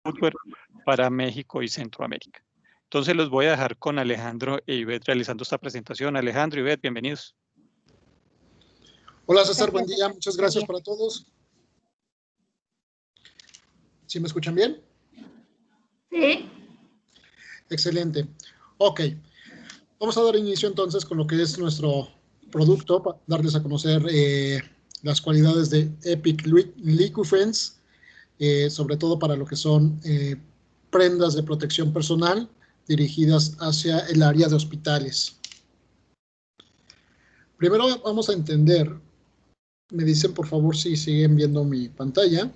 software para México y Centroamérica. Entonces los voy a dejar con Alejandro e Ivette realizando esta presentación. Alejandro, Ivette, bienvenidos. Hola César, buen día, muchas gracias para todos. ¿Sí me escuchan bien? Sí. Excelente. Ok, vamos a dar inicio entonces con lo que es nuestro producto, para darles a conocer las cualidades de Epic Liquifence, sobre todo para lo que son prendas de protección personal dirigidas hacia el área de hospitales. Primero vamos a entender, me dicen por favor si siguen viendo mi pantalla.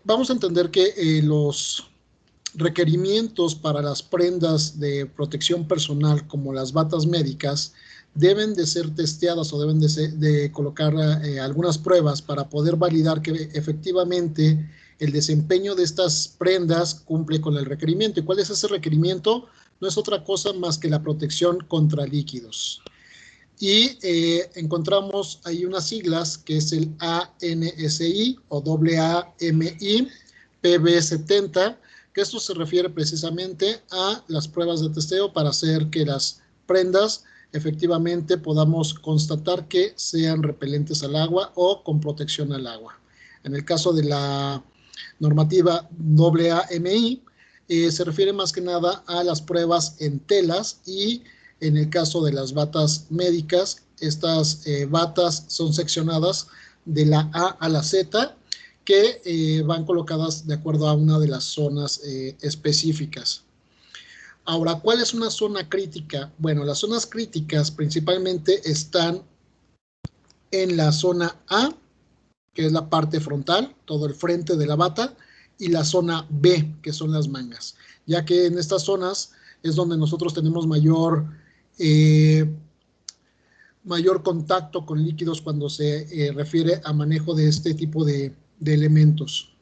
Vamos a entender que los requerimientos para las prendas de protección personal como las batas médicas deben de ser testeadas o deben de colocar algunas pruebas para poder validar que efectivamente el desempeño de estas prendas cumple con el requerimiento. ¿Y cuál es ese requerimiento? No es otra cosa más que la protección contra líquidos. Y encontramos ahí unas siglas que es el ANSI o AAMI PB70, que esto se refiere precisamente a las pruebas de testeo para hacer que las prendas efectivamente podamos constatar que sean repelentes al agua o con protección al agua. En el caso de la normativa AAMI, se refiere más que nada a las pruebas en telas, y en el caso de las batas médicas, estas batas son seccionadas de la A a la Z, que van colocadas de acuerdo a una de las zonas específicas. Ahora, ¿cuál es una zona crítica? Bueno, las zonas críticas principalmente están en la zona A, que es la parte frontal, todo el frente de la bata, y la zona B, que son las mangas, ya que en estas zonas es donde nosotros tenemos mayor contacto con líquidos cuando se refiere a manejo de este tipo de elementos.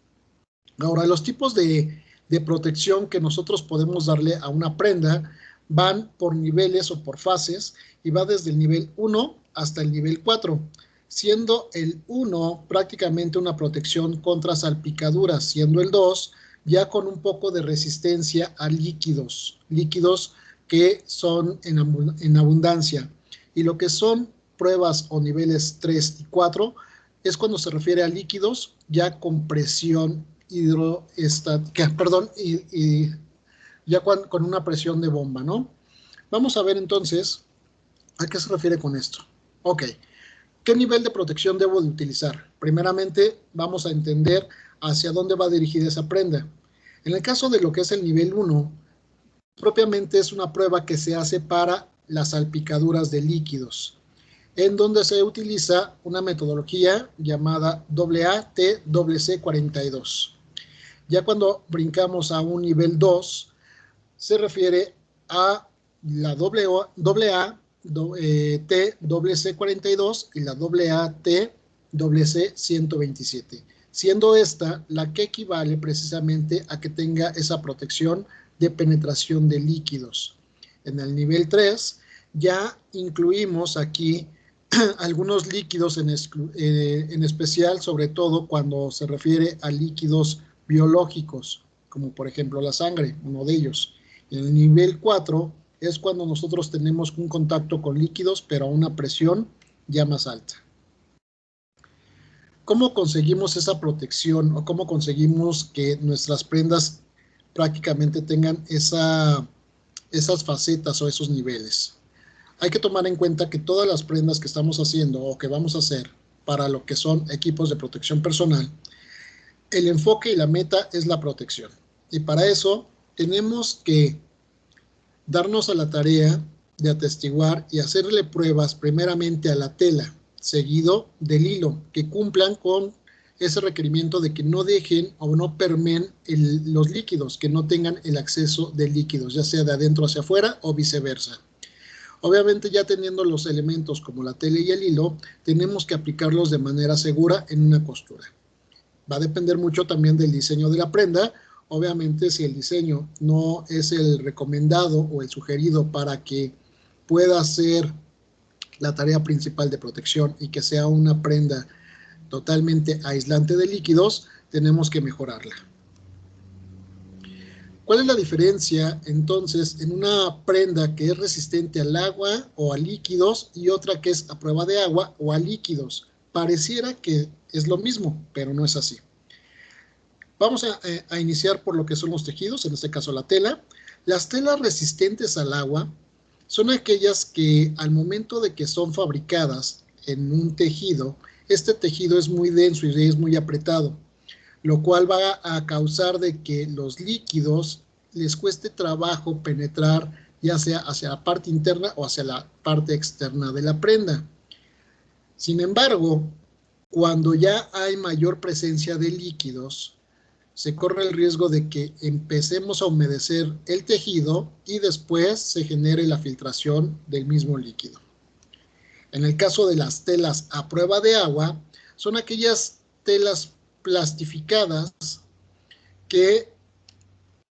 Ahora, los tipos de protección que nosotros podemos darle a una prenda van por niveles o por fases, y va desde el nivel 1 hasta el nivel 4, siendo el 1 prácticamente una protección contra salpicaduras, siendo el 2 ya con un poco de resistencia a líquidos que son en abundancia. Y lo que son pruebas o niveles 3 y 4 es cuando se refiere a líquidos ya con presión hidroestática, perdón, y ya con una presión de bomba, ¿no? Vamos a ver entonces a qué se refiere con esto. Ok, ¿qué nivel de protección debo de utilizar? Primeramente vamos a entender hacia dónde va dirigida esa prenda. En el caso de lo que es el nivel 1, propiamente es una prueba que se hace para las salpicaduras de líquidos, en donde se utiliza una metodología llamada ATWC42. Ya cuando brincamos a un nivel 2, se refiere a la ATWC42 y la ATWC127, siendo esta la que equivale precisamente a que tenga esa protección de penetración de líquidos. En el nivel 3 ya incluimos aquí algunos líquidos en especial, sobre todo cuando se refiere a líquidos biológicos, como por ejemplo la sangre, uno de ellos. En el nivel 4 es cuando nosotros tenemos un contacto con líquidos, pero a una presión ya más alta. ¿Cómo conseguimos esa protección o cómo conseguimos que nuestras prendas prácticamente tengan esas facetas o esos niveles? Hay que tomar en cuenta que todas las prendas que estamos haciendo o que vamos a hacer para lo que son equipos de protección personal, el enfoque y la meta es la protección. Y para eso tenemos que darnos a la tarea de atestiguar y hacerle pruebas primeramente a la tela, seguido del hilo, que cumplan con ese requerimiento de que no dejen o no permeen los líquidos, que no tengan el acceso de líquidos, ya sea de adentro hacia afuera o viceversa. Obviamente, ya teniendo los elementos como la tela y el hilo, tenemos que aplicarlos de manera segura en una costura. Va a depender mucho también del diseño de la prenda. Obviamente, si el diseño no es el recomendado o el sugerido para que pueda ser la tarea principal de protección y que sea una prenda totalmente aislante de líquidos, tenemos que mejorarla. ¿Cuál es la diferencia entonces en una prenda que es resistente al agua o a líquidos y otra que es a prueba de agua o a líquidos? Pareciera que es lo mismo, pero no es así. Vamos a iniciar por lo que son los tejidos, en este caso la tela. Las telas resistentes al agua son aquellas que al momento de que son fabricadas en un tejido, este tejido es muy denso y es muy apretado, lo cual va a causar de que los líquidos les cueste trabajo penetrar, ya sea hacia la parte interna o hacia la parte externa de la prenda. Sin embargo, cuando ya hay mayor presencia de líquidos, se corre el riesgo de que empecemos a humedecer el tejido y después se genere la filtración del mismo líquido. En el caso de las telas a prueba de agua, son aquellas telas plastificadas que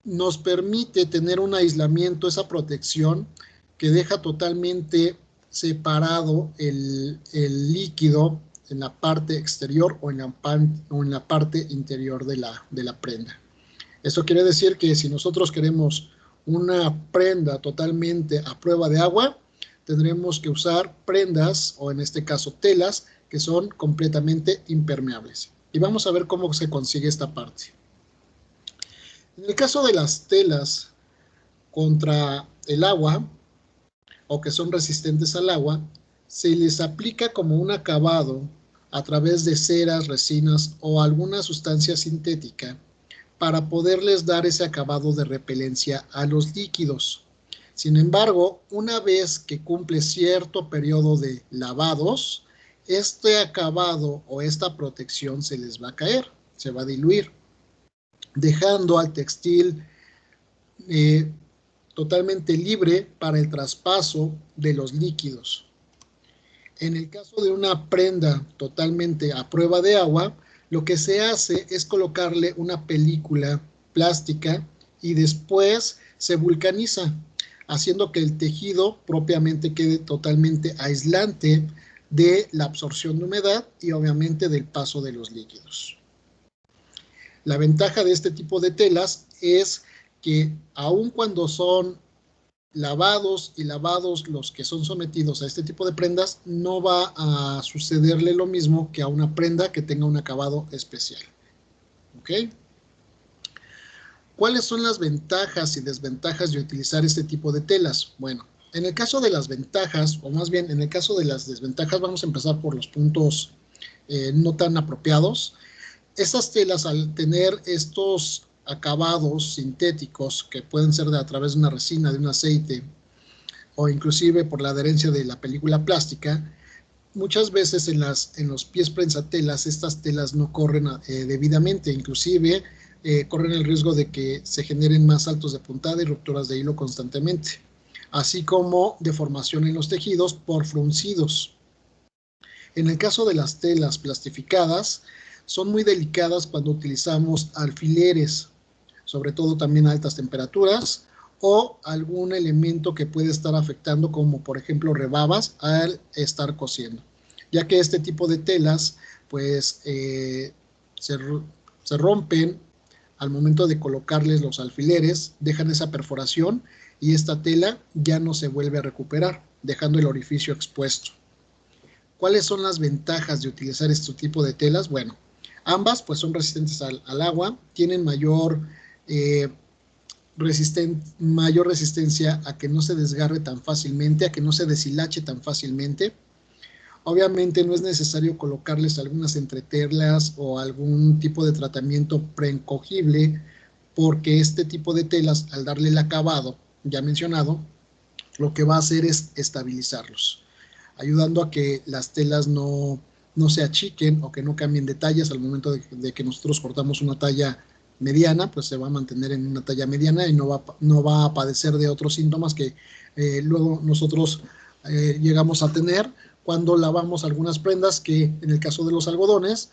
nos permite tener un aislamiento, esa protección que deja totalmente separado el líquido en la parte exterior o en la parte interior de la prenda. Eso quiere decir que si nosotros queremos una prenda totalmente a prueba de agua, tendremos que usar prendas, o en este caso telas, que son completamente impermeables. Y vamos a ver cómo se consigue esta parte. En el caso de las telas contra el agua, o que son resistentes al agua, se les aplica como un acabado a través de ceras, resinas o alguna sustancia sintética para poderles dar ese acabado de repelencia a los líquidos. Sin embargo, una vez que cumple cierto periodo de lavados, este acabado o esta protección se les va a caer, se va a diluir, dejando al textil totalmente libre para el traspaso de los líquidos. En el caso de una prenda totalmente a prueba de agua, lo que se hace es colocarle una película plástica y después se vulcaniza, haciendo que el tejido propiamente quede totalmente aislante de la absorción de humedad y obviamente del paso de los líquidos. La ventaja de este tipo de telas es que aun cuando son lavados los que son sometidos a este tipo de prendas, no va a sucederle lo mismo que a una prenda que tenga un acabado especial. ¿Ok? ¿Cuáles son las ventajas y desventajas de utilizar este tipo de telas? Bueno, en el caso de las ventajas, o más bien en el caso de las desventajas, vamos a empezar por los puntos no tan apropiados. Estas telas, al tener estos acabados sintéticos que pueden ser a través de una resina, de un aceite o inclusive por la adherencia de la película plástica, muchas veces en los pies prensatelas estas telas no corren debidamente, inclusive corren el riesgo de que se generen más saltos de puntada y rupturas de hilo constantemente, así como deformación en los tejidos por fruncidos. En el caso de las telas plastificadas, son muy delicadas cuando utilizamos alfileres, sobre todo también a altas temperaturas, o algún elemento que puede estar afectando, como por ejemplo rebabas, al estar cosiendo, ya que este tipo de telas pues se rompen al momento de colocarles los alfileres, dejan esa perforación y esta tela ya no se vuelve a recuperar, dejando el orificio expuesto. ¿Cuáles son las ventajas de utilizar este tipo de telas? Bueno, ambas pues son resistentes al agua, tienen mayor resistencia a que no se desgarre tan fácilmente, a que no se deshilache tan fácilmente. Obviamente no es necesario colocarles algunas entretelas o algún tipo de tratamiento preencogible, porque este tipo de telas, al darle el acabado ya mencionado, lo que va a hacer es estabilizarlos, ayudando a que las telas no se achiquen o que no cambien de tallas. Al momento de que nosotros cortamos una talla mediana, pues se va a mantener en una talla mediana y no va a padecer de otros síntomas que luego nosotros llegamos a tener cuando lavamos algunas prendas, que en el caso de los algodones,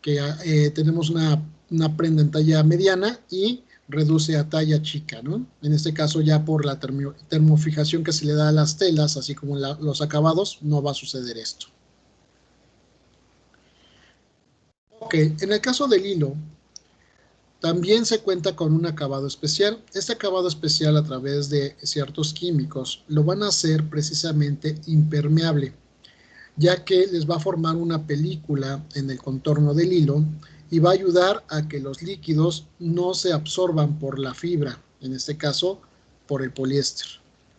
que tenemos una prenda en talla mediana y reduce a talla chica, ¿no? En este caso ya por la termofijación que se le da a las telas, así como los acabados, no va a suceder esto. Ok, en el caso del hilo, también se cuenta con un acabado especial. Este acabado especial, a través de ciertos químicos, lo van a hacer precisamente impermeable, ya que les va a formar una película en el contorno del hilo y va a ayudar a que los líquidos no se absorban por la fibra, en este caso por el poliéster,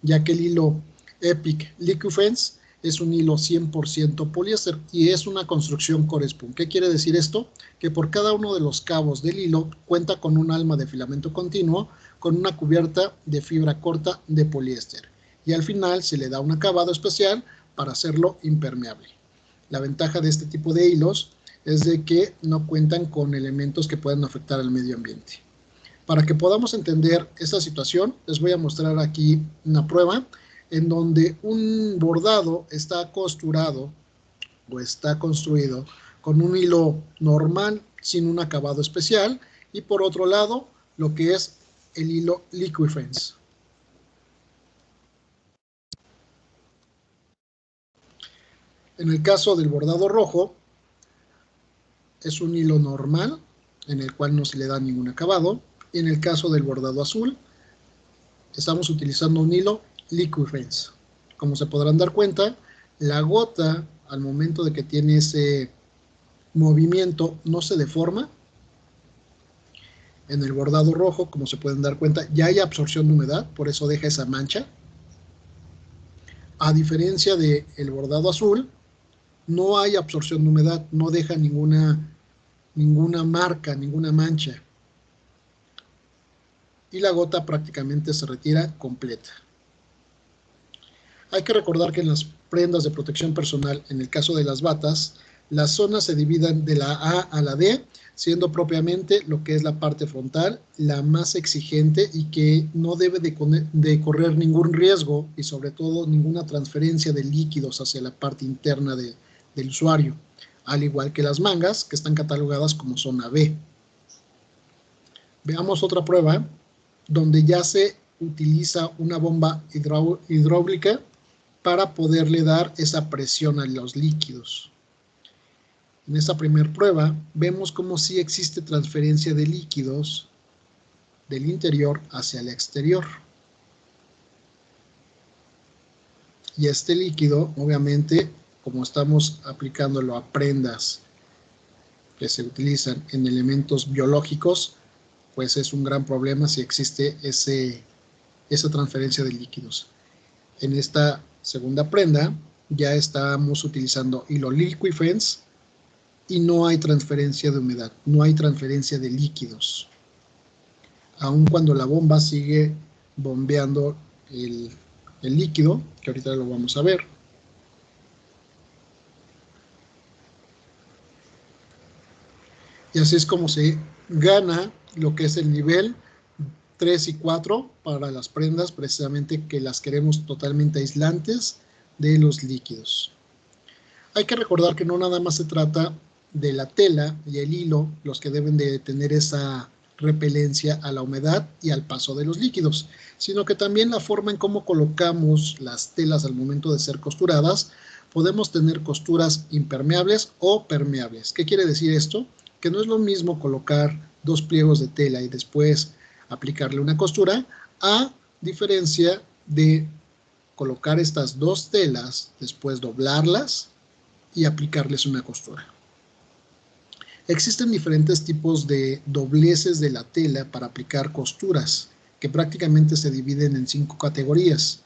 ya que el hilo Epic Liquifence es un hilo 100% poliéster y es una construcción core spool. ¿Qué quiere decir esto? Que por cada uno de los cabos del hilo cuenta con un alma de filamento continuo con una cubierta de fibra corta de poliéster, y al final se le da un acabado especial para hacerlo impermeable. La ventaja de este tipo de hilos es de que no cuentan con elementos que puedan afectar al medio ambiente. Para que podamos entender esta situación, les voy a mostrar aquí una prueba en donde un bordado está costurado o está construido con un hilo normal sin un acabado especial, y por otro lado lo que es el hilo Liquifence. En el caso del bordado rojo, es un hilo normal en el cual no se le da ningún acabado, y en el caso del bordado azul estamos utilizando un hilo Liquifence. Como se podrán dar cuenta, la gota al momento de que tiene ese movimiento no se deforma. En el bordado rojo, como se pueden dar cuenta, ya hay absorción de humedad, por eso deja esa mancha. A diferencia del bordado azul, no hay absorción de humedad, no deja ninguna marca, ninguna mancha, y la gota prácticamente se retira completa. Hay que recordar que en las prendas de protección personal, en el caso de las batas, las zonas se dividen de la A a la D, siendo propiamente lo que es la parte frontal la más exigente y que no debe de correr ningún riesgo, y sobre todo ninguna transferencia de líquidos hacia la parte interna del usuario, al igual que las mangas, que están catalogadas como zona B. Veamos otra prueba donde ya se utiliza una bomba hidráulica para poderle dar esa presión a los líquidos. En esta primera prueba vemos como sí existe transferencia de líquidos del interior hacia el exterior. Y este líquido, obviamente, como estamos aplicándolo a prendas que se utilizan en elementos biológicos, pues es un gran problema si existe esa transferencia de líquidos. En esta segunda prenda ya estamos utilizando hilo Liquifence y no hay transferencia de humedad, no hay transferencia de líquidos, aun cuando la bomba sigue bombeando el líquido, que ahorita lo vamos a ver. Y así es como se gana lo que es el nivel 3 y 4 para las prendas, precisamente que las queremos totalmente aislantes de los líquidos. Hay que recordar que no nada más se trata de la tela y el hilo los que deben de tener esa repelencia a la humedad y al paso de los líquidos, sino que también la forma en cómo colocamos las telas al momento de ser costuradas. Podemos tener costuras impermeables o permeables. ¿Qué quiere decir esto? Que no es lo mismo colocar dos pliegos de tela y después aplicarle una costura, a diferencia de colocar estas dos telas, después doblarlas y aplicarles una costura. Existen diferentes tipos de dobleces de la tela para aplicar costuras, que prácticamente se dividen en 5 categorías.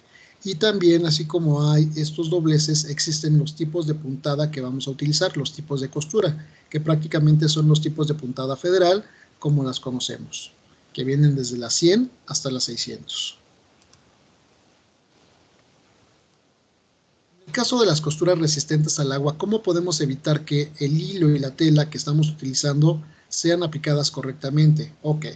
Y también, así como hay estos dobleces, existen los tipos de puntada que vamos a utilizar, los tipos de costura, que prácticamente son los tipos de puntada federal como las conocemos, que vienen desde las 100 hasta las 600. En el caso de las costuras resistentes al agua, ¿cómo podemos evitar que el hilo y la tela que estamos utilizando sean aplicadas correctamente? Ok,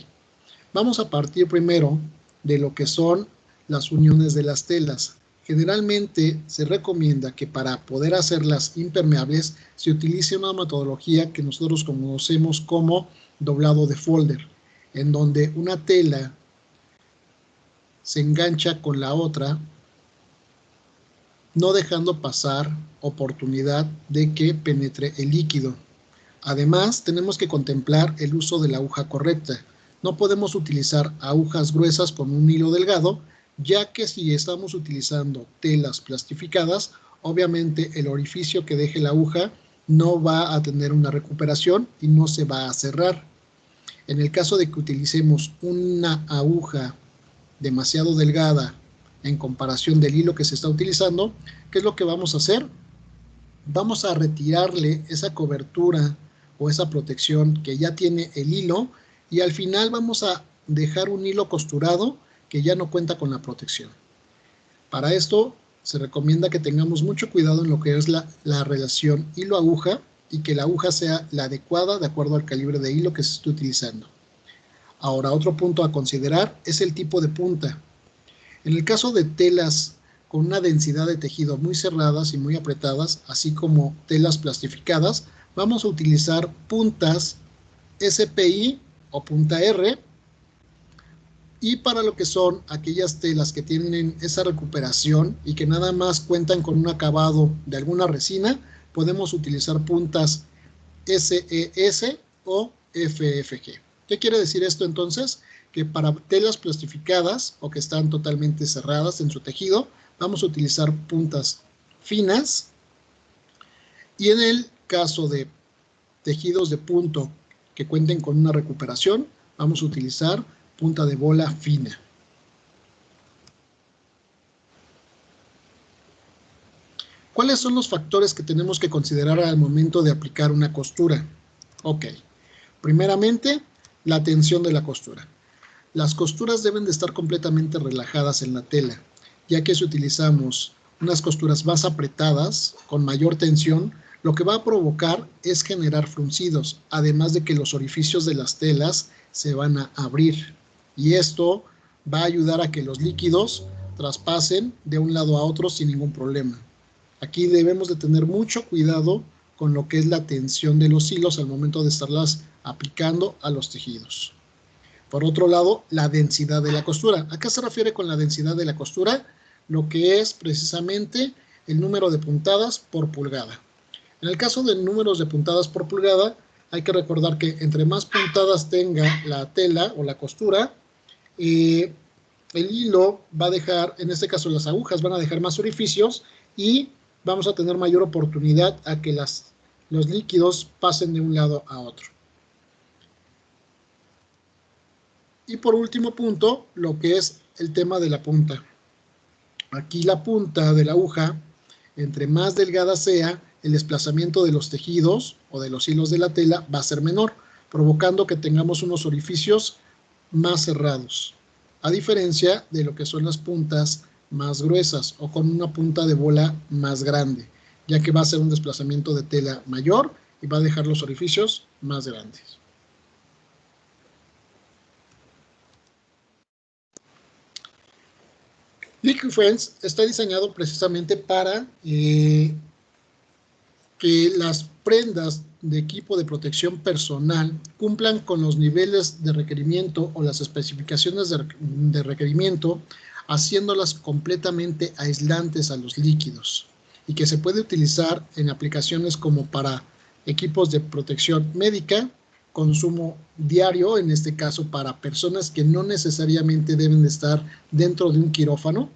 vamos a partir primero de lo que son las uniones de las telas. Generalmente se recomienda que para poder hacerlas impermeables se utilice una metodología que nosotros conocemos como doblado de folder, en donde una tela se engancha con la otra, no dejando pasar oportunidad de que penetre el líquido. Además, tenemos que contemplar el uso de la aguja correcta. No podemos utilizar agujas gruesas con un hilo delgado, ya que si estamos utilizando telas plastificadas, obviamente el orificio que deje la aguja no va a tener una recuperación y no se va a cerrar. En el caso de que utilicemos una aguja demasiado delgada en comparación del hilo que se está utilizando, ¿qué es lo que vamos a hacer? Vamos a retirarle esa cobertura o esa protección que ya tiene el hilo y al final vamos a dejar un hilo costurado que ya no cuenta con la protección. Para esto se recomienda que tengamos mucho cuidado en lo que es la relación hilo-aguja y que la aguja sea la adecuada de acuerdo al calibre de hilo que se esté utilizando. Ahora, otro punto a considerar es el tipo de punta. En el caso de telas con una densidad de tejido muy cerradas y muy apretadas, así como telas plastificadas, vamos a utilizar puntas SPI o punta R, y para lo que son aquellas telas que tienen esa recuperación y que nada más cuentan con un acabado de alguna resina, podemos utilizar puntas SES o FFG. ¿Qué quiere decir esto entonces? Que para telas plastificadas o que están totalmente cerradas en su tejido, vamos a utilizar puntas finas, y en el caso de tejidos de punto que cuenten con una recuperación, vamos a utilizar punta de bola fina. ¿Cuáles son los factores que tenemos que considerar al momento de aplicar una costura? Ok, primeramente, la tensión de la costura. Las costuras deben de estar completamente relajadas en la tela, ya que si utilizamos unas costuras más apretadas, con mayor tensión, lo que va a provocar es generar fruncidos, además de que los orificios de las telas se van a abrir. Y esto va a ayudar a que los líquidos traspasen de un lado a otro sin ningún problema. Aquí debemos de tener mucho cuidado con lo que es la tensión de los hilos al momento de estarlas aplicando a los tejidos. Por otro lado, la densidad de la costura. ¿A qué se refiere con la densidad de la costura? Lo que es precisamente el número de puntadas por pulgada. En el caso de números de puntadas por pulgada, hay que recordar que entre más puntadas tenga la tela o la costura, el hilo va a dejar, en este caso las agujas van a dejar más orificios y vamos a tener mayor oportunidad a que los líquidos pasen de un lado a otro. Y por último punto, lo que es el tema de la punta. Aquí la punta de la aguja, entre más delgada sea, el desplazamiento de los tejidos o de los hilos de la tela va a ser menor, provocando que tengamos unos orificios más cerrados, a diferencia de lo que son las puntas más gruesas o con una punta de bola más grande, ya que va a ser un desplazamiento de tela mayor y va a dejar los orificios más grandes. Liquifence está diseñado precisamente para que las prendas de equipo de protección personal cumplan con los niveles de requerimiento o las especificaciones de requerimiento, haciéndolas completamente aislantes a los líquidos, y que se puede utilizar en aplicaciones como para equipos de protección médica, consumo diario, en este caso para personas que no necesariamente deben de estar dentro de un quirófano.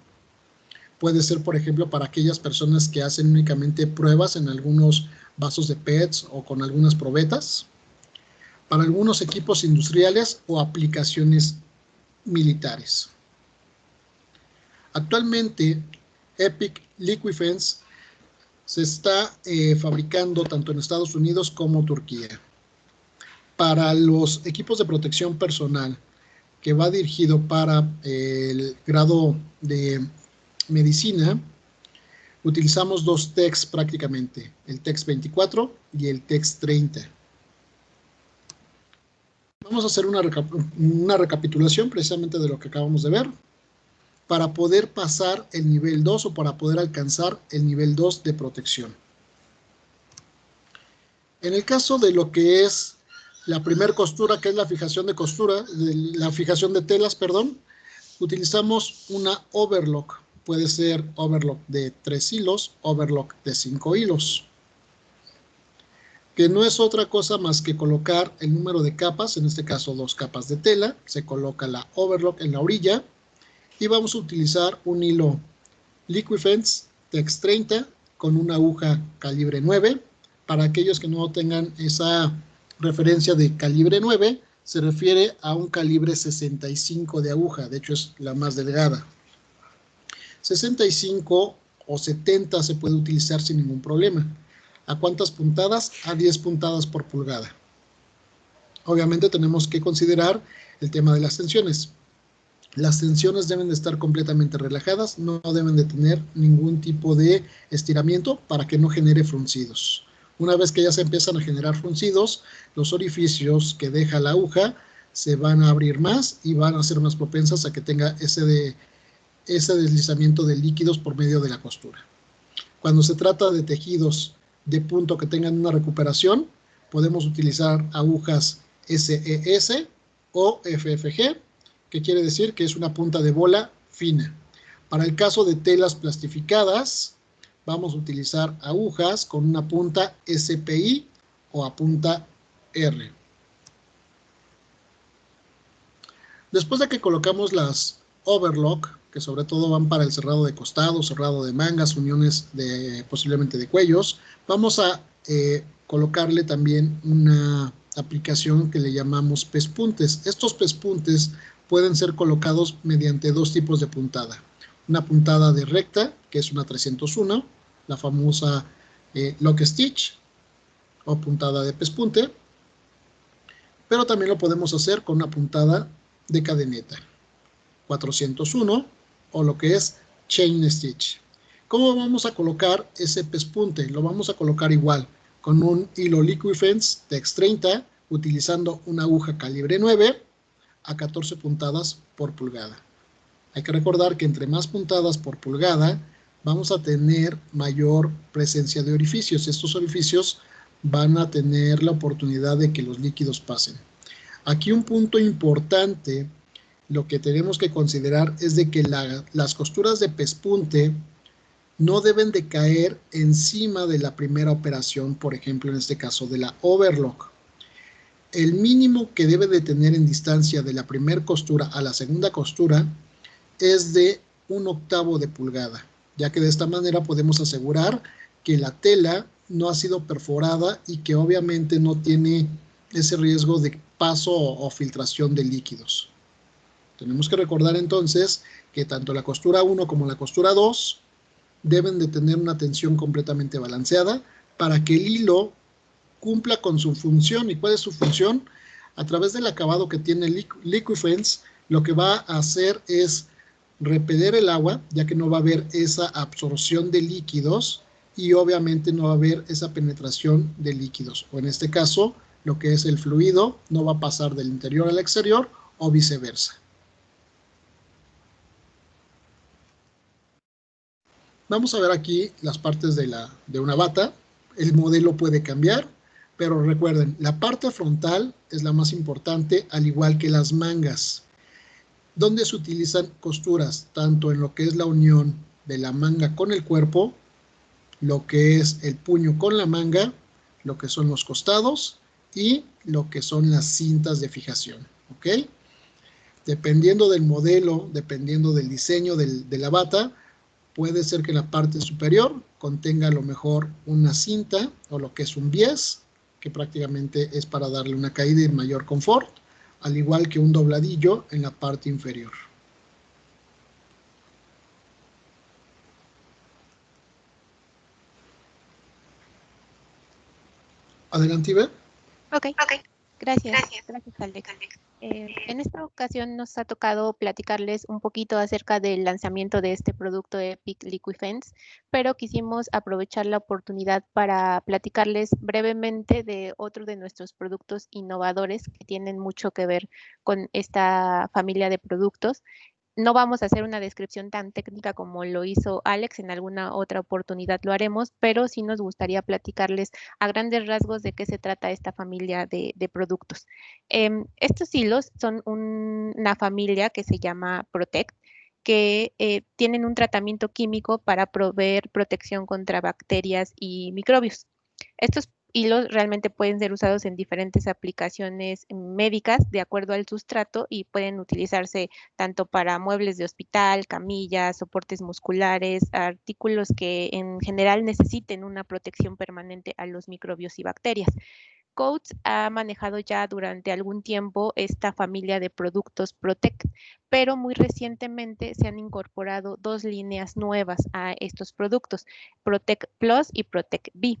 Puede ser, por ejemplo, para aquellas personas que hacen únicamente pruebas en algunos vasos de PETs o con algunas probetas, para algunos equipos industriales o aplicaciones militares. Actualmente, Epic Liquifence se está fabricando tanto en Estados Unidos como Turquía. Para los equipos de protección personal, que va dirigido para el grado de medicina, utilizamos dos TECs prácticamente, el TEX 24 y el TEX 30. Vamos a hacer una recapitulación precisamente de lo que acabamos de ver, para poder pasar el nivel 2 o para poder alcanzar el nivel 2 de protección. En el caso de lo que es la primera costura, que es la fijación de costura, la fijación de telas, perdón, utilizamos una overlock. Puede ser overlock de 3 hilos, overlock de 5 hilos. que no es otra cosa más que colocar el número de capas, en este caso 2 capas de tela, se coloca la overlock en la orilla y vamos a utilizar un hilo Liquifence Tex 30 con una aguja calibre 9. Para aquellos que no tengan esa referencia de calibre 9, se refiere a un calibre 65 de aguja, de hecho es la más delgada. 65 o 70 se puede utilizar sin ningún problema. ¿A cuántas puntadas? A 10 puntadas por pulgada. Obviamente tenemos que considerar el tema de las tensiones. Las tensiones deben de estar completamente relajadas, no deben de tener ningún tipo de estiramiento para que no genere fruncidos. Una vez que ya se empiezan a generar fruncidos, los orificios que deja la aguja se van a abrir más y van a ser más propensas a que tenga ese deslizamiento de líquidos por medio de la costura. Cuando se trata de tejidos de punto que tengan una recuperación, podemos utilizar agujas SES o FFG, que quiere decir que es una punta de bola fina. Para el caso de telas plastificadas, vamos a utilizar agujas con una punta SPI o a punta R. Después de que colocamos las overlock, que sobre todo van para el cerrado de costados, cerrado de mangas, uniones posiblemente de cuellos, vamos a colocarle también una aplicación que le llamamos pespuntes. Estos pespuntes pueden ser colocados mediante dos tipos de puntada. Una puntada de recta, que es una 301, la famosa lock stitch o puntada de pespunte, pero también lo podemos hacer con una puntada de cadeneta, 401 o lo que es chain stitch. ¿Cómo vamos a colocar ese pespunte? Lo vamos a colocar igual, con un hilo Liquifence Tex 30, utilizando una aguja calibre 9 a 14 puntadas por pulgada. Hay que recordar que entre más puntadas por pulgada, vamos a tener mayor presencia de orificios. Estos orificios van a tener la oportunidad de que los líquidos pasen. Aquí un punto importante, lo que tenemos que considerar es de que las costuras de pespunte no deben de caer encima de la primera operación, por ejemplo, en este caso de la overlock. El mínimo que debe de tener en distancia de la primera costura a la segunda costura es de 1/8 de pulgada, ya que de esta manera podemos asegurar que la tela no ha sido perforada y que obviamente no tiene ese riesgo de paso o filtración de líquidos. Tenemos que recordar entonces que tanto la costura 1 como la costura 2 deben de tener una tensión completamente balanceada para que el hilo cumpla con su función. ¿Y cuál es su función? A través del acabado que tiene Liquifence, lo que va a hacer es repeler el agua, ya que no va a haber esa absorción de líquidos y obviamente no va a haber esa penetración de líquidos. O en este caso, lo que es el fluido no va a pasar del interior al exterior o viceversa. Vamos a ver aquí las partes de una bata. El modelo puede cambiar, pero recuerden, la parte frontal es la más importante, al igual que las mangas, donde se utilizan costuras, tanto en lo que es la unión de la manga con el cuerpo, lo que es el puño con la manga, lo que son los costados y lo que son las cintas de fijación, ¿ok? Dependiendo del modelo, dependiendo del diseño de la bata, puede ser que la parte superior contenga a lo mejor una cinta o lo que es un bies, que prácticamente es para darle una caída y mayor confort, al igual que un dobladillo en la parte inferior. Adelante, Iber. Ok, gracias, Alex. En esta ocasión nos ha tocado platicarles un poquito acerca del lanzamiento de este producto Epic Liquifence, pero quisimos aprovechar la oportunidad para platicarles brevemente de otro de nuestros productos innovadores que tienen mucho que ver con esta familia de productos. No vamos a hacer una descripción tan técnica como lo hizo Alex, en alguna otra oportunidad lo haremos, pero sí nos gustaría platicarles a grandes rasgos de qué se trata esta familia de productos. Estos hilos son una familia que se llama Protect, que tienen un tratamiento químico para proveer protección contra bacterias y microbios. Estos hilos realmente pueden ser usados en diferentes aplicaciones médicas de acuerdo al sustrato y pueden utilizarse tanto para muebles de hospital, camillas, soportes musculares, artículos que en general necesiten una protección permanente a los microbios y bacterias. Coats ha manejado ya durante algún tiempo esta familia de productos Protect, pero muy recientemente se han incorporado dos líneas nuevas a estos productos, Protect Plus y Protect B.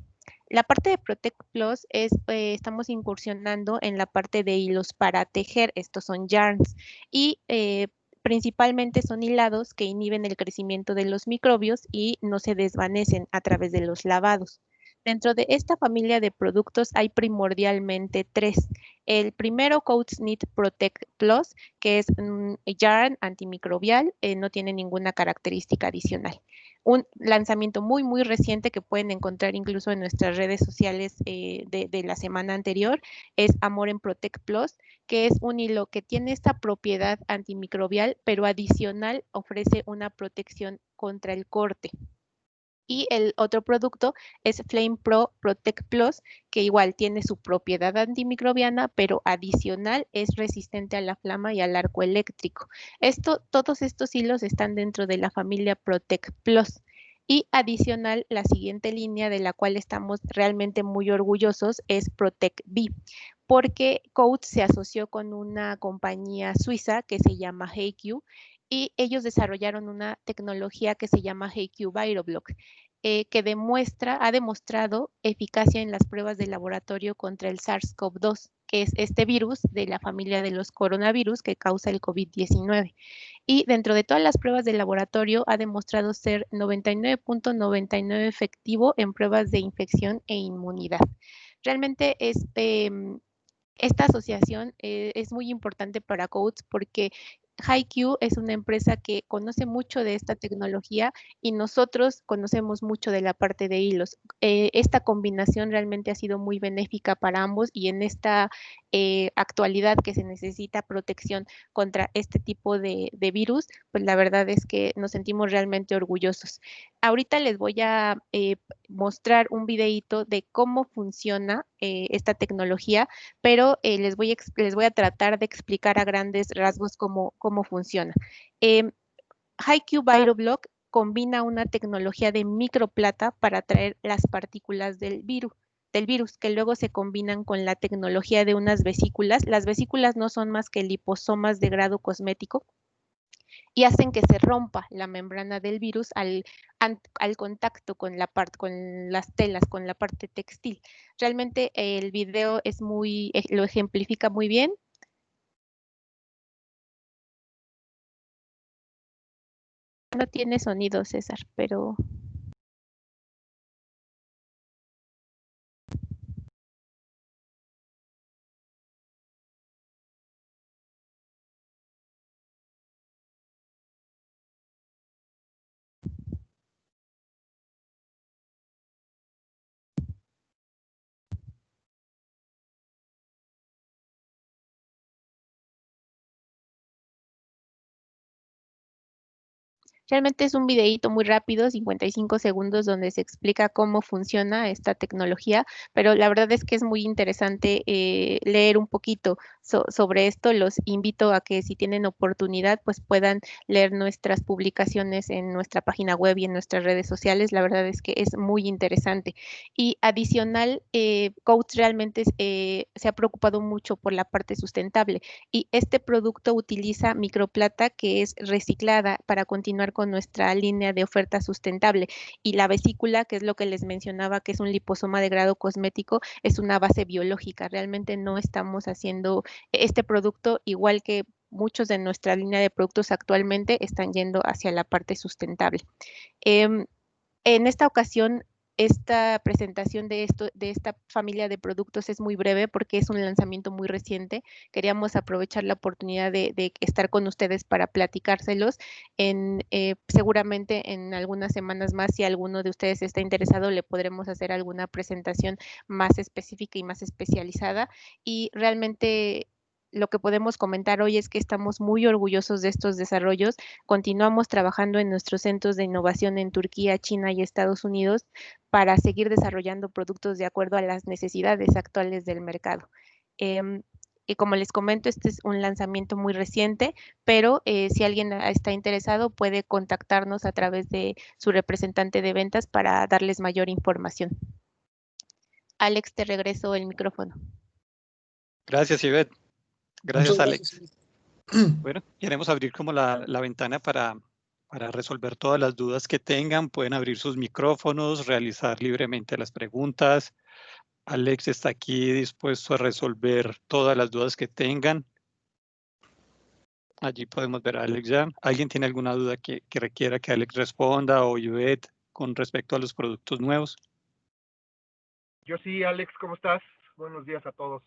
La parte de Protect Plus es, estamos incursionando en la parte de hilos para tejer, estos son yarns, y principalmente son hilados que inhiben el crecimiento de los microbios y no se desvanecen a través de los lavados. Dentro de esta familia de productos hay primordialmente tres. El primero, Coats Knit Protect Plus, que es un yarn antimicrobial, no tiene ninguna característica adicional. Un lanzamiento muy reciente que pueden encontrar incluso en nuestras redes sociales de la semana anterior es Amor en Protect Plus, que es un hilo que tiene esta propiedad antimicrobial, pero adicional ofrece una protección contra el corte. Y el otro producto es Flame Pro Protect Plus, que igual tiene su propiedad antimicrobiana, pero adicional es resistente a la flama y al arco eléctrico. Todos estos hilos están dentro de la familia Protect Plus. Y adicional, la siguiente línea de la cual estamos realmente muy orgullosos es Protect B, porque Coats se asoció con una compañía suiza que se llama HeyQ, y ellos desarrollaron una tecnología que se llama HeyQ ViroBlock, que ha demostrado eficacia en las pruebas de laboratorio contra el SARS-CoV-2, que es este virus de la familia de los coronavirus que causa el COVID-19. Y dentro de todas las pruebas de laboratorio ha demostrado ser 99.99 efectivo en pruebas de infección e inmunidad. Realmente esta asociación es muy importante para Coats porque HiQ es una empresa que conoce mucho de esta tecnología y nosotros conocemos mucho de la parte de hilos. Esta combinación realmente ha sido muy benéfica para ambos y en esta actualidad que se necesita protección contra este tipo de virus, pues la verdad es que nos sentimos realmente orgullosos. Ahorita les voy a mostrar un videíto de cómo funciona esta tecnología, pero les voy a tratar de explicar a grandes rasgos cómo funciona. HiQ ViroBlock combina una tecnología de microplata para traer las partículas del virus, que luego se combinan con la tecnología de unas vesículas. Las vesículas no son más que liposomas de grado cosmético y hacen que se rompa la membrana del virus al contacto con las telas, con la parte textil. Realmente el video lo ejemplifica muy bien. No tiene sonido, César, pero... Realmente es un videíto muy rápido, 55 segundos, donde se explica cómo funciona esta tecnología, pero la verdad es que es muy interesante leer un poquito sobre esto. Los invito a que si tienen oportunidad, pues puedan leer nuestras publicaciones en nuestra página web y en nuestras redes sociales. La verdad es que es muy interesante. Y adicional, Coats realmente se ha preocupado mucho por la parte sustentable y este producto utiliza microplata que es reciclada para continuar con nuestra línea de oferta sustentable, y la vesícula, que es lo que les mencionaba, que es un liposoma de grado cosmético, es una base biológica. Realmente no estamos haciendo este producto, igual que muchos de nuestra línea de productos actualmente, están yendo hacia la parte sustentable. En esta ocasión, esta presentación de esta familia de productos es muy breve porque es un lanzamiento muy reciente. Queríamos aprovechar la oportunidad de estar con ustedes para platicárselos. Seguramente en algunas semanas más, si alguno de ustedes está interesado, le podremos hacer alguna presentación más específica y más especializada. Y realmente lo que podemos comentar hoy es que estamos muy orgullosos de estos desarrollos. Continuamos trabajando en nuestros centros de innovación en Turquía, China y Estados Unidos para seguir desarrollando productos de acuerdo a las necesidades actuales del mercado. Y como les comento, este es un lanzamiento muy reciente, pero si alguien está interesado puede contactarnos a través de su representante de ventas para darles mayor información. Alex, te regreso el micrófono. Gracias, Ivette. Gracias, Alex. Gracias. Bueno, queremos abrir como la ventana para resolver todas las dudas que tengan. Pueden abrir sus micrófonos, realizar libremente las preguntas. Alex está aquí dispuesto a resolver todas las dudas que tengan. Allí podemos ver a Alex ya. ¿Alguien tiene alguna duda que requiera que Alex responda o Ivette con respecto a los productos nuevos? Yo sí, Alex, ¿cómo estás? Buenos días a todos.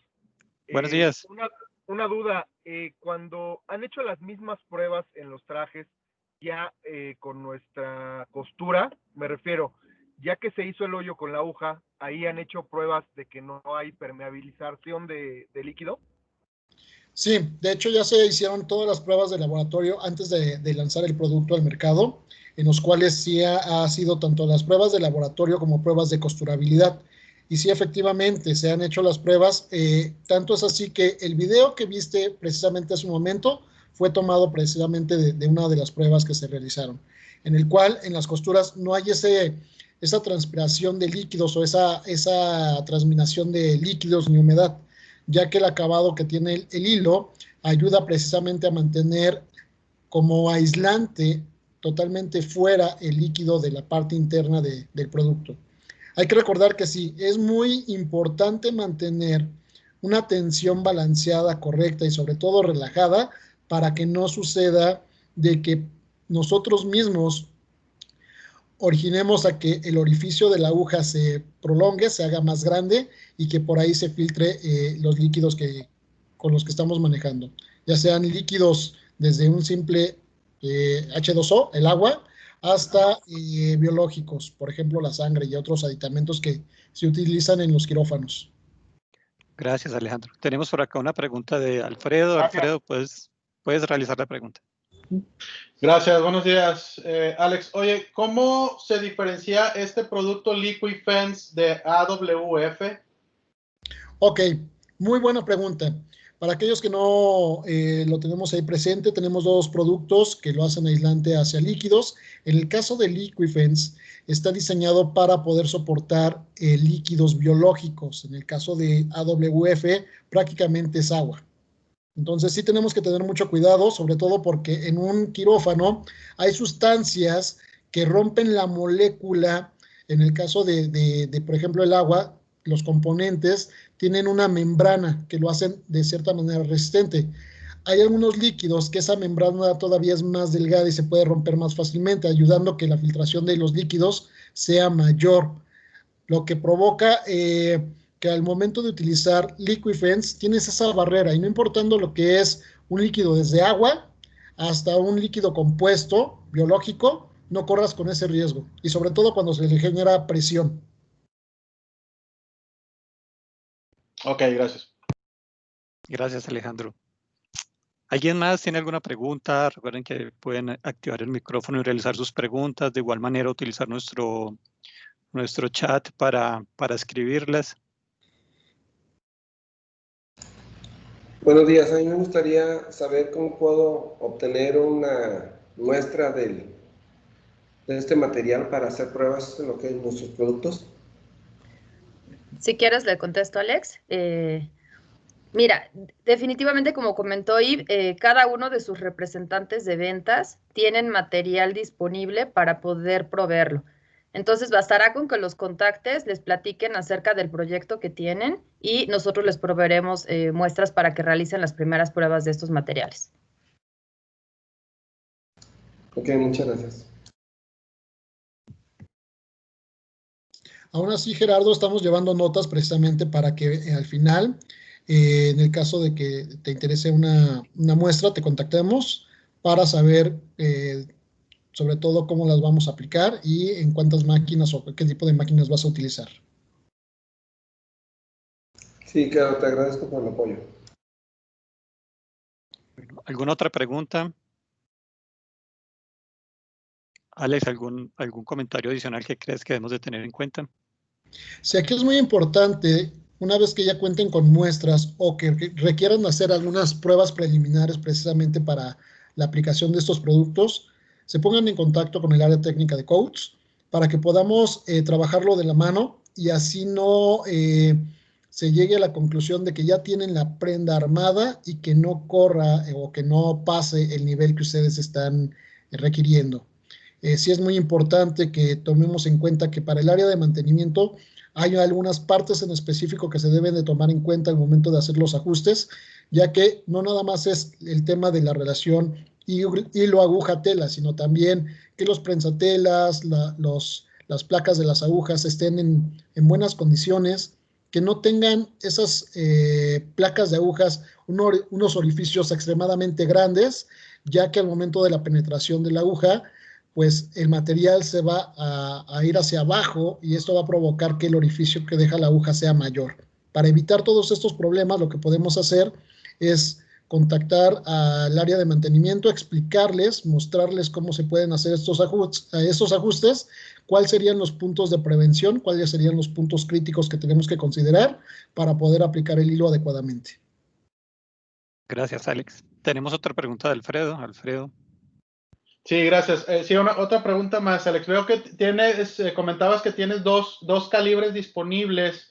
Buenos días. Una duda, cuando han hecho las mismas pruebas en los trajes, ya con nuestra costura, me refiero, ya que se hizo el hoyo con la aguja, ahí han hecho pruebas de que no hay permeabilización de líquido. Sí, de hecho ya se hicieron todas las pruebas de laboratorio antes de lanzar el producto al mercado, en los cuales sí ha sido tanto las pruebas de laboratorio como pruebas de costurabilidad. Y sí, efectivamente, se han hecho las pruebas. Tanto es así que el video que viste precisamente hace un momento fue tomado precisamente de una de las pruebas que se realizaron, en el cual en las costuras no hay esa transpiración de líquidos o esa transminación de líquidos ni humedad, ya que el acabado que tiene el hilo ayuda precisamente a mantener como aislante totalmente fuera el líquido de la parte interna del producto. Hay que recordar que sí, es muy importante mantener una tensión balanceada, correcta y sobre todo relajada para que no suceda de que nosotros mismos originemos a que el orificio de la aguja se prolongue, se haga más grande y que por ahí se filtre los líquidos con los que estamos manejando, ya sean líquidos desde un simple H2O, el agua, hasta biológicos, por ejemplo la sangre y otros aditamentos que se utilizan en los quirófanos. Gracias, Alejandro. Tenemos por acá una pregunta de Alfredo. Gracias. Alfredo, puedes realizar la pregunta. Gracias, buenos días. Alex, oye, ¿cómo se diferencia este producto Liquifence de AWF? Ok, muy buena pregunta. Para aquellos que no lo tenemos ahí presente, tenemos dos productos que lo hacen aislante hacia líquidos. En el caso de Liquifence, está diseñado para poder soportar líquidos biológicos. En el caso de AWF, prácticamente es agua. Entonces sí tenemos que tener mucho cuidado, sobre todo porque en un quirófano hay sustancias que rompen la molécula. En el caso de por ejemplo, el agua, los componentes tienen una membrana que lo hacen de cierta manera resistente. Hay algunos líquidos que esa membrana todavía es más delgada y se puede romper más fácilmente, ayudando a que la filtración de los líquidos sea mayor, lo que provoca que al momento de utilizar Liquifence tienes esa barrera y no importando lo que es un líquido desde agua hasta un líquido compuesto biológico, no corras con ese riesgo y sobre todo cuando se le genera presión. Ok, gracias. Gracias, Alejandro. ¿Alguien más tiene alguna pregunta? Recuerden que pueden activar el micrófono y realizar sus preguntas. De igual manera, utilizar nuestro chat para escribirlas. Buenos días, a mí me gustaría saber cómo puedo obtener una muestra de este material para hacer pruebas de lo que es nuestros productos. Si quieres, le contesto, Alex. Mira, definitivamente, como comentó Yves, cada uno de sus representantes de ventas tienen material disponible para poder proveerlo. Entonces, bastará con que los contactes, les platiquen acerca del proyecto que tienen y nosotros les proveeremos muestras para que realicen las primeras pruebas de estos materiales. Ok, muchas gracias. Aún así, Gerardo, estamos llevando notas precisamente para que al final, en el caso de que te interese una muestra, te contactemos para saber sobre todo cómo las vamos a aplicar y en cuántas máquinas o qué tipo de máquinas vas a utilizar. Sí, claro, te agradezco por el apoyo. ¿Alguna otra pregunta? Alex, ¿algún comentario adicional que crees que debemos de tener en cuenta? Sí, aquí es muy importante, una vez que ya cuenten con muestras o que requieran hacer algunas pruebas preliminares precisamente para la aplicación de estos productos, se pongan en contacto con el área técnica de Coats para que podamos trabajarlo de la mano y así no se llegue a la conclusión de que ya tienen la prenda armada y que no corra o que no pase el nivel que ustedes están requiriendo. Sí es muy importante que tomemos en cuenta que para el área de mantenimiento hay algunas partes en específico que se deben de tomar en cuenta al momento de hacer los ajustes, ya que no nada más es el tema de la relación hilo, aguja, tela, sino también que los prensatelas, las placas de las agujas estén en buenas condiciones, que no tengan esas placas de agujas unos orificios extremadamente grandes, ya que al momento de la penetración de la aguja, pues el material se va a ir hacia abajo y esto va a provocar que el orificio que deja la aguja sea mayor. Para evitar todos estos problemas, lo que podemos hacer es contactar al área de mantenimiento, explicarles, mostrarles cómo se pueden hacer estos ajustes, cuáles serían los puntos de prevención, cuáles serían los puntos críticos que tenemos que considerar para poder aplicar el hilo adecuadamente. Gracias, Alex. Tenemos otra pregunta de Alfredo. Alfredo. Sí, gracias. Sí, otra pregunta más, Alex. Veo que comentabas que tienes dos calibres disponibles.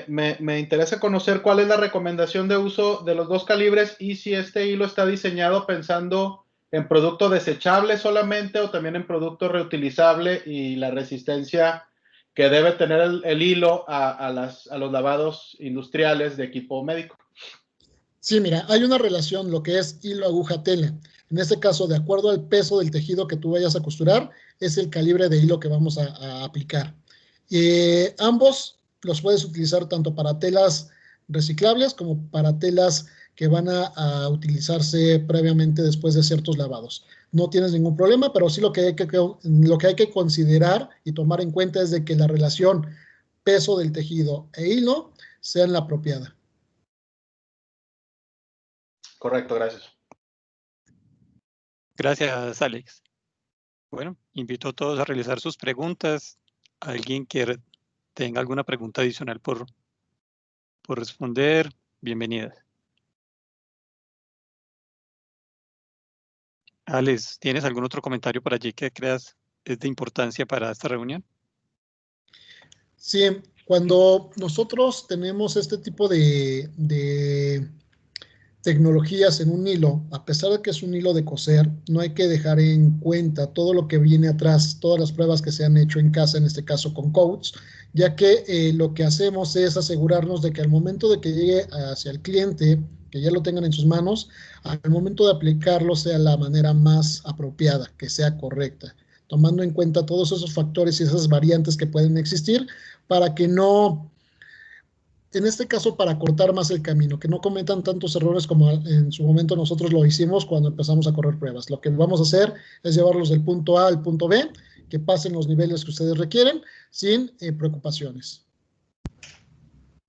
Me interesa conocer cuál es la recomendación de uso de los dos calibres y si este hilo está diseñado pensando en producto desechable solamente o también en producto reutilizable y la resistencia que debe tener el hilo a los lavados industriales de equipo médico. Sí, mira, hay una relación, lo que es hilo, aguja, tela. En este caso, de acuerdo al peso del tejido que tú vayas a costurar, es el calibre de hilo que vamos a aplicar. Ambos los puedes utilizar tanto para telas reciclables como para telas que van a utilizarse previamente después de ciertos lavados. No tienes ningún problema, pero sí lo que hay que considerar y tomar en cuenta es de que la relación peso del tejido e hilo sean la apropiada. Correcto, gracias. Gracias, Alex. Bueno, invito a todos a realizar sus preguntas. ¿Alguien que tenga alguna pregunta adicional por responder? Bienvenidas. Alex, ¿tienes algún otro comentario por allí que creas es de importancia para esta reunión? Sí, cuando nosotros tenemos este tipo de tecnologías en un hilo, a pesar de que es un hilo de coser, no hay que dejar en cuenta todo lo que viene atrás, todas las pruebas que se han hecho en casa, en este caso con Coats, ya que lo que hacemos es asegurarnos de que al momento de que llegue hacia el cliente, que ya lo tengan en sus manos, al momento de aplicarlo sea la manera más apropiada, que sea correcta, tomando en cuenta todos esos factores y esas variantes que pueden existir para que no, en este caso, para cortar más el camino, que no cometan tantos errores como en su momento nosotros lo hicimos cuando empezamos a correr pruebas. Lo que vamos a hacer es llevarlos del punto A al punto B, que pasen los niveles que ustedes requieren sin preocupaciones.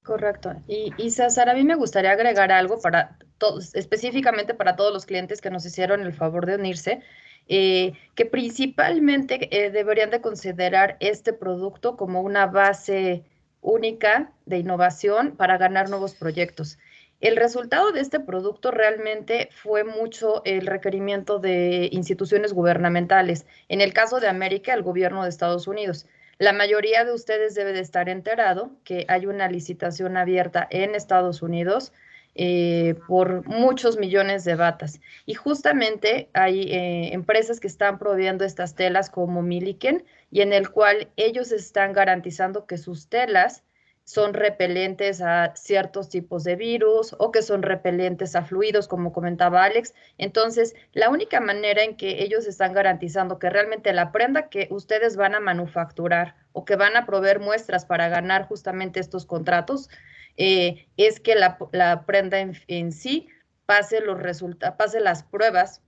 Correcto. Y César, a mí me gustaría agregar algo para todos, específicamente para todos los clientes que nos hicieron el favor de unirse, que principalmente deberían de considerar este producto como una base única de innovación para ganar nuevos proyectos. El resultado de este producto realmente fue mucho el requerimiento de instituciones gubernamentales. En el caso de América, el gobierno de Estados Unidos. La mayoría de ustedes debe de estar enterado que hay una licitación abierta en Estados Unidos por muchos millones de batas. Y justamente hay empresas que están proveyendo estas telas como Milliken y en el cual ellos están garantizando que sus telas son repelentes a ciertos tipos de virus o que son repelentes a fluidos, como comentaba Alex. Entonces, la única manera en que ellos están garantizando que realmente la prenda que ustedes van a manufacturar o que van a proveer muestras para ganar justamente estos contratos es que la prenda en sí pase las pruebas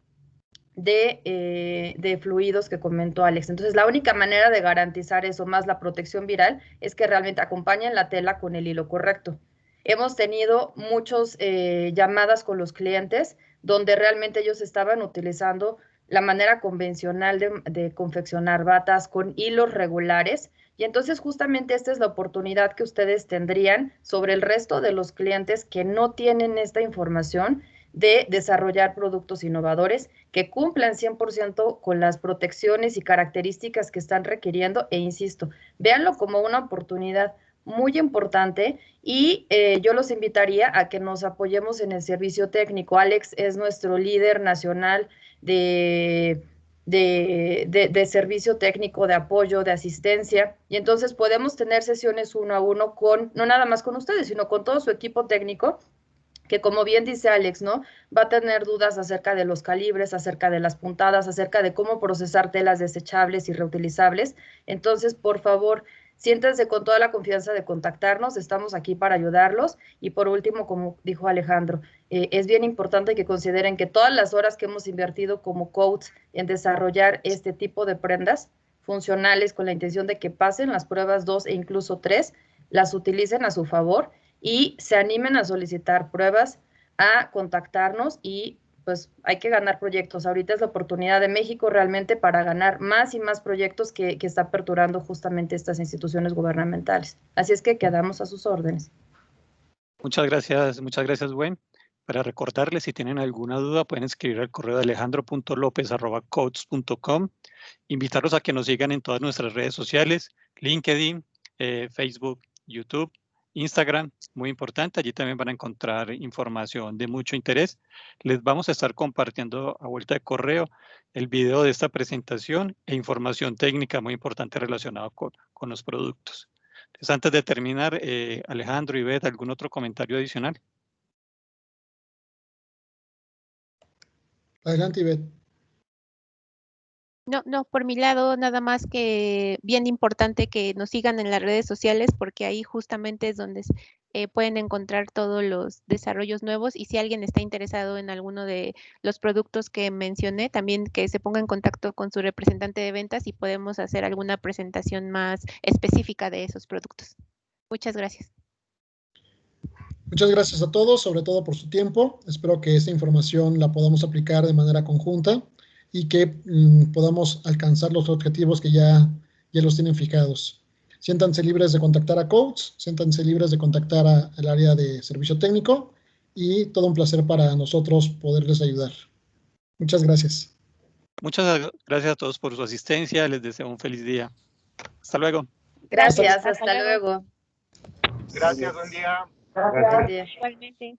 de fluidos que comentó Alex. Entonces, la única manera de garantizar eso, más la protección viral, es que realmente acompañen la tela con el hilo correcto. Hemos tenido muchas llamadas con los clientes donde realmente ellos estaban utilizando la manera convencional de confeccionar batas con hilos regulares. Y entonces justamente esta es la oportunidad que ustedes tendrían sobre el resto de los clientes que no tienen esta información, de desarrollar productos innovadores que cumplan 100% con las protecciones y características que están requiriendo. E insisto, véanlo como una oportunidad muy importante y yo los invitaría a que nos apoyemos en el servicio técnico. Alex es nuestro líder nacional de servicio técnico, de apoyo, de asistencia, y entonces podemos tener sesiones 1 a 1 con, no nada más con ustedes, sino con todo su equipo técnico, que como bien dice Alex, ¿no? Va a tener dudas acerca de los calibres, acerca de las puntadas, acerca de cómo procesar telas desechables y reutilizables. Entonces, por favor, siéntense con toda la confianza de contactarnos, estamos aquí para ayudarlos. Y por último, como dijo Alejandro, es bien importante que consideren que todas las horas que hemos invertido como coach en desarrollar este tipo de prendas funcionales con la intención de que pasen las pruebas 2 e incluso 3, las utilicen a su favor y se animen a solicitar pruebas, a contactarnos, y pues hay que ganar proyectos. Ahorita es la oportunidad de México realmente para ganar más y más proyectos que está aperturando justamente estas instituciones gubernamentales. Así es que quedamos a sus órdenes. Muchas gracias, Gwen. Para recordarles, si tienen alguna duda, pueden escribir al correo de alejandro.lopez@coats.com. Invitarlos a que nos sigan en todas nuestras redes sociales, LinkedIn, Facebook, YouTube, Instagram, muy importante. Allí también van a encontrar información de mucho interés. Les vamos a estar compartiendo a vuelta de correo el video de esta presentación e información técnica muy importante relacionada con los productos. Entonces, antes de terminar, Alejandro y Beth, ¿algún otro comentario adicional? Adelante, Ivette. No, por mi lado, nada más que bien importante que nos sigan en las redes sociales, porque ahí justamente es donde pueden encontrar todos los desarrollos nuevos, y si alguien está interesado en alguno de los productos que mencioné, también que se ponga en contacto con su representante de ventas y podemos hacer alguna presentación más específica de esos productos. Muchas gracias. Muchas gracias a todos, sobre todo por su tiempo. Espero que esta información la podamos aplicar de manera conjunta y que podamos alcanzar los objetivos que ya los tienen fijados. Siéntanse libres de contactar a Coats, siéntanse libres de contactar al área de servicio técnico, y todo un placer para nosotros poderles ayudar. Muchas gracias. Muchas gracias a todos por su asistencia. Les deseo un feliz día. Hasta luego. Gracias, hasta luego. Gracias, buen día. Buen día. Igualmente.